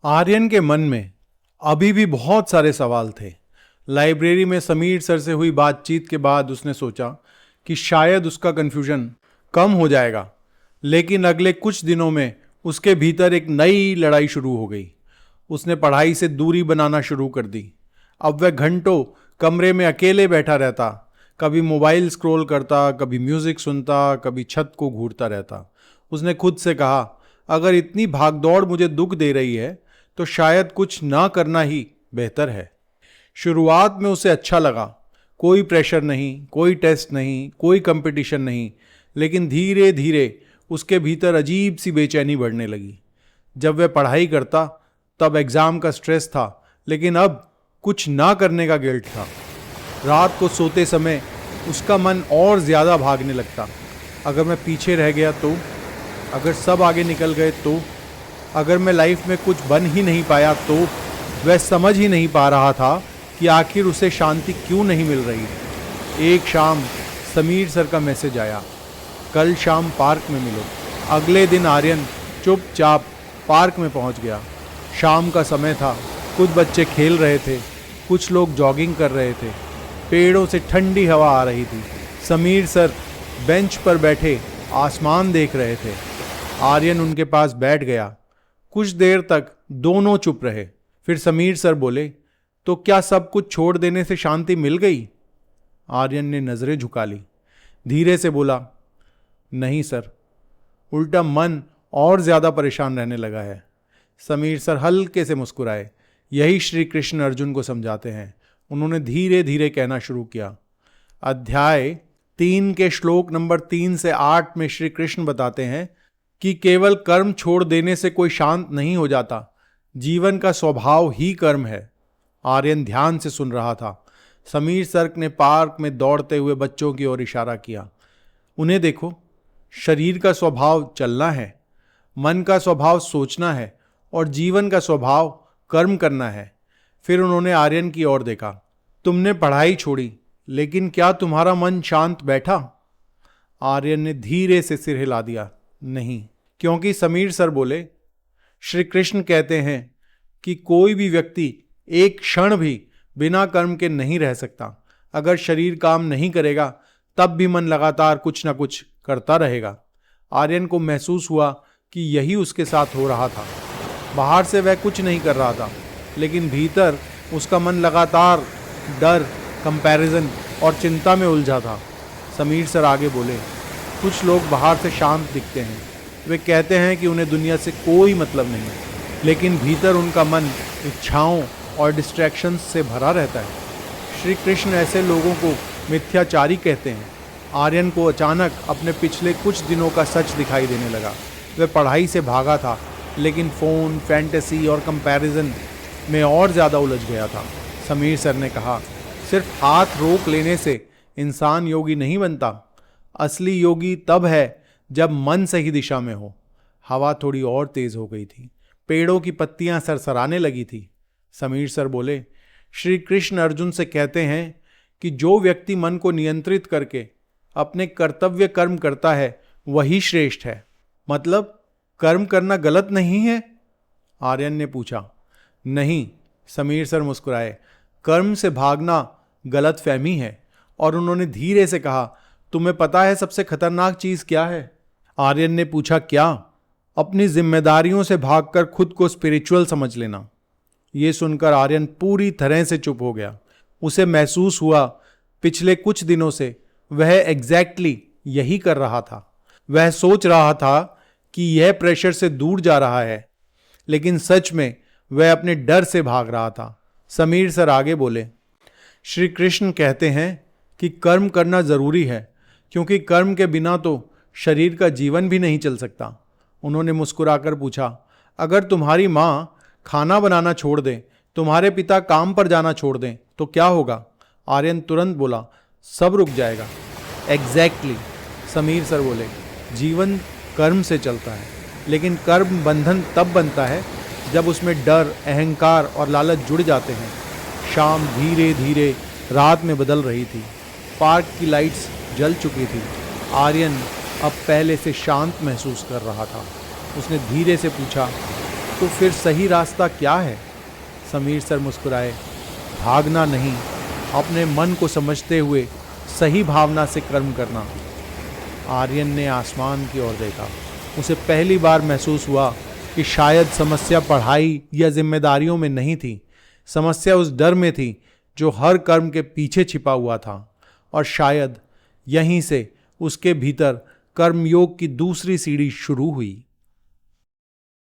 आर्यन के मन में अभी भी बहुत सारे सवाल थे। लाइब्रेरी में समीर सर से हुई बातचीत के बाद उसने सोचा कि शायद उसका कन्फ्यूजन कम हो जाएगा, लेकिन अगले कुछ दिनों में उसके भीतर एक नई लड़ाई शुरू हो गई। उसने पढ़ाई से दूरी बनाना शुरू कर दी। अब वह घंटों कमरे में अकेले बैठा रहता, कभी मोबाइल स्क्रॉल करता, कभी म्यूजिक सुनता, कभी छत को घूरता रहता। उसने खुद से कहा, अगर इतनी भागदौड़ मुझे दुख दे रही है तो शायद कुछ ना करना ही बेहतर है। शुरुआत में उसे अच्छा लगा, कोई प्रेशर नहीं, कोई टेस्ट नहीं, कोई कंपटीशन नहीं, लेकिन धीरे धीरे उसके भीतर अजीब सी बेचैनी बढ़ने लगी। जब वह पढ़ाई करता तब एग्ज़ाम का स्ट्रेस था, लेकिन अब कुछ ना करने का गिल्ट था। रात को सोते समय उसका मन और ज़्यादा भागने लगता। अगर मैं पीछे रह गया तो, अगर सब आगे निकल गए तो, अगर मैं लाइफ में कुछ बन ही नहीं पाया तो। वह समझ ही नहीं पा रहा था कि आखिर उसे शांति क्यों नहीं मिल रही। एक शाम समीर सर का मैसेज आया, कल शाम पार्क में मिलो। अगले दिन आर्यन चुपचाप पार्क में पहुंच गया। शाम का समय था, कुछ बच्चे खेल रहे थे, कुछ लोग जॉगिंग कर रहे थे, पेड़ों से ठंडी हवा आ रही थी। समीर सर बेंच पर बैठे आसमान देख रहे थे। आर्यन उनके पास बैठ गया। कुछ देर तक दोनों चुप रहे। फिर समीर सर बोले, तो क्या सब कुछ छोड़ देने से शांति मिल गई? आर्यन ने नजरें झुका ली, धीरे से बोला, नहीं सर, उल्टा मन और ज्यादा परेशान रहने लगा है। समीर सर हल्के से मुस्कुराए। यही श्री कृष्ण अर्जुन को समझाते हैं। उन्होंने धीरे धीरे कहना शुरू किया। अध्याय 3 के श्लोक नंबर 3 से 8 में श्री कृष्ण बताते हैं कि केवल कर्म छोड़ देने से कोई शांत नहीं हो जाता, जीवन का स्वभाव ही कर्म है। आर्यन ध्यान से सुन रहा था। समीर सर ने पार्क में दौड़ते हुए बच्चों की ओर इशारा किया। उन्हें देखो, शरीर का स्वभाव चलना है, मन का स्वभाव सोचना है और जीवन का स्वभाव कर्म करना है। फिर उन्होंने आर्यन की ओर देखा। तुमने पढ़ाई छोड़ी, लेकिन क्या तुम्हारा मन शांत बैठा? आर्यन ने धीरे से सिर हिला दिया, नहीं, क्योंकि समीर सर बोले, श्री कृष्ण कहते हैं कि कोई भी व्यक्ति एक क्षण भी बिना कर्म के नहीं रह सकता। अगर शरीर काम नहीं करेगा तब भी मन लगातार कुछ ना कुछ करता रहेगा। आर्यन को महसूस हुआ कि यही उसके साथ हो रहा था। बाहर से वह कुछ नहीं कर रहा था, लेकिन भीतर उसका मन लगातार डर, कंपैरिजन और चिंता में उलझा था। समीर सर आगे बोले, कुछ लोग बाहर से शांत दिखते हैं, वे कहते हैं कि उन्हें दुनिया से कोई मतलब नहीं, लेकिन भीतर उनका मन इच्छाओं और डिस्ट्रैक्शंस से भरा रहता है। श्री कृष्ण ऐसे लोगों को मिथ्याचारी कहते हैं। आर्यन को अचानक अपने पिछले कुछ दिनों का सच दिखाई देने लगा। वह पढ़ाई से भागा था, लेकिन फ़ोन, फैंटेसी और कंपैरिजन में और ज़्यादा उलझ गया था। समीर सर ने कहा, सिर्फ हाथ रोक लेने से इंसान योगी नहीं बनता। असली योगी तब है जब मन सही दिशा में हो। हवा थोड़ी और तेज हो गई थी, पेड़ों की पत्तियां सरसराने लगी थी। समीर सर बोले, श्री कृष्ण अर्जुन से कहते हैं कि जो व्यक्ति मन को नियंत्रित करके अपने कर्तव्य कर्म करता है वही श्रेष्ठ है। मतलब कर्म करना गलत नहीं है? आर्यन ने पूछा। नहीं, समीर सर मुस्कुराए, कर्म से भागना गलत फहमी है। और उन्होंने धीरे से कहा, तुम्हें पता है सबसे खतरनाक चीज क्या है? आर्यन ने पूछा, क्या? अपनी जिम्मेदारियों से भागकर खुद को स्पिरिचुअल समझ लेना। ये सुनकर आर्यन पूरी तरह से चुप हो गया। उसे महसूस हुआ पिछले कुछ दिनों से वह एग्जैक्टली यही कर रहा था। वह सोच रहा था कि यह प्रेशर से दूर जा रहा है, लेकिन सच में वह अपने डर से भाग रहा था। समीर सर आगे बोले, श्री कृष्ण कहते हैं कि कर्म करना जरूरी है, क्योंकि कर्म के बिना तो शरीर का जीवन भी नहीं चल सकता। उन्होंने मुस्कुराकर पूछा, अगर तुम्हारी माँ खाना बनाना छोड़ दें, तुम्हारे पिता काम पर जाना छोड़ दें, तो क्या होगा? आर्यन तुरंत बोला, सब रुक जाएगा। एग्जैक्टली, समीर सर बोले, जीवन कर्म से चलता है, लेकिन कर्म बंधन तब बनता है जब उसमें डर, अहंकार और लालच जुड़ जाते हैं। शाम धीरे धीरे रात में बदल रही थी। पार्क की लाइट्स जल चुकी थी। आर्यन अब पहले से शांत महसूस कर रहा था। उसने धीरे से पूछा, तो फिर सही रास्ता क्या है? समीर सर मुस्कुराए। भागना नहीं, अपने मन को समझते हुए सही भावना से कर्म करना। आर्यन ने आसमान की ओर देखा। उसे पहली बार महसूस हुआ कि शायद समस्या पढ़ाई या जिम्मेदारियों में नहीं थी। समस्या उस डर में थी जो हर कर्म के पीछे छिपा हुआ था, और शायद यहीं से उसके भीतर कर्मयोग की दूसरी सीढ़ी शुरू हुई।